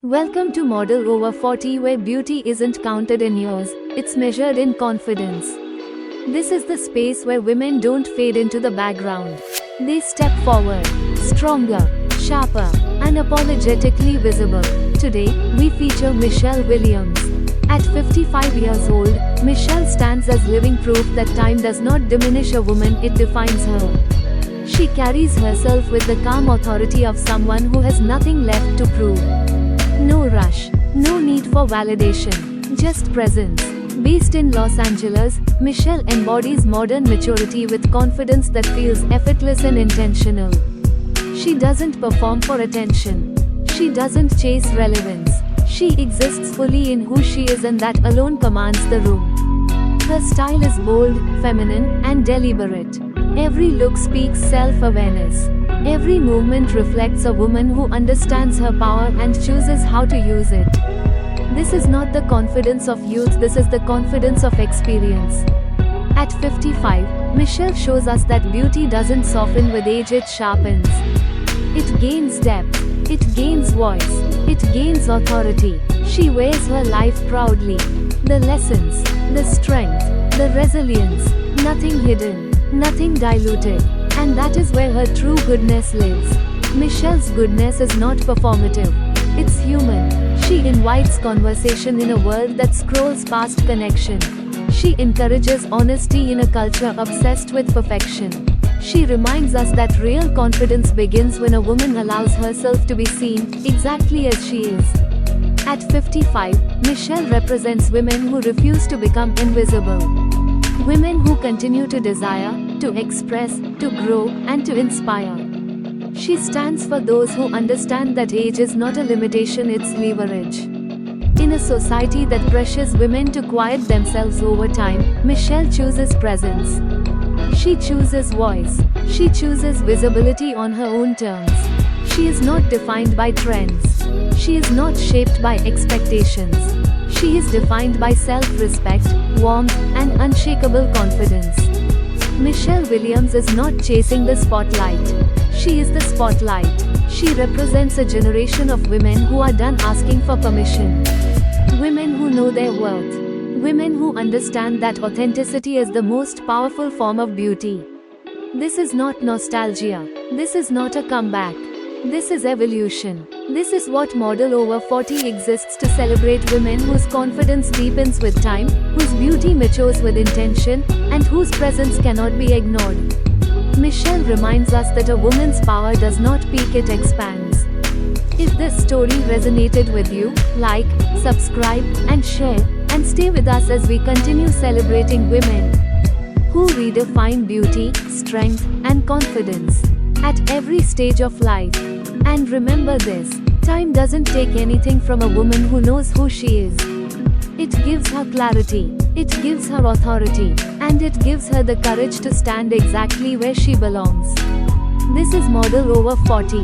Welcome to Model Over 40, where beauty isn't counted in years, it's measured in confidence. This is the space where women don't fade into the background. They step forward, stronger, sharper, unapologetically visible. Today, we feature Michelle Williams. At 55 years old, Michelle stands as living proof that time does not diminish a woman, it defines her. She carries herself with the calm authority of someone who has nothing left to prove. No rush, no need for validation, just presence. Based in Los Angeles, Michelle embodies modern maturity with confidence that feels effortless and intentional. She doesn't perform for attention. She doesn't chase relevance. She exists fully in who she is, and that alone commands the room. Her style is bold, feminine, and deliberate. Every look speaks self-awareness. Every movement reflects a woman who understands her power and chooses how to use it. This is not the confidence of youth, this is the confidence of experience. At 55, Michelle shows us that beauty doesn't soften with age, it sharpens. It gains depth. It gains voice. It gains authority. She wears her life proudly. The lessons, the strength, the resilience, nothing hidden, nothing diluted. And that is where her true goodness lives. Michelle's goodness is not performative. It's human. She invites conversation in a world that scrolls past connection. She encourages honesty in a culture obsessed with perfection. She reminds us that real confidence begins when a woman allows herself to be seen, exactly as she is. At 55, Michelle represents women who refuse to become invisible. Women who continue to desire, to express, to grow, and to inspire. She stands for those who understand that age is not a limitation, it's leverage. In a society that pressures women to quiet themselves over time, Michelle chooses presence. She chooses voice. She chooses visibility on her own terms. She is not defined by trends. She is not shaped by expectations. She is defined by self-respect, warmth, and unshakable confidence. Michelle Williams is not chasing the spotlight. She is the spotlight. She represents a generation of women who are done asking for permission. Women who know their worth. Women who understand that authenticity is the most powerful form of beauty. This is not nostalgia. This is not a comeback. This is evolution. This is what Model Over 40 exists to celebrate: women whose confidence deepens with time, whose beauty matures with intention, and whose presence cannot be ignored. Michelle reminds us that a woman's power does not peak, it expands. If this story resonated with you, like, subscribe, and share, and stay with us as we continue celebrating women who redefine beauty, strength, and confidence at every stage of life. And remember this: time doesn't take anything from a woman who knows who she is. It gives her clarity, it gives her authority, and it gives her the courage to stand exactly where she belongs. This is Model Over 40.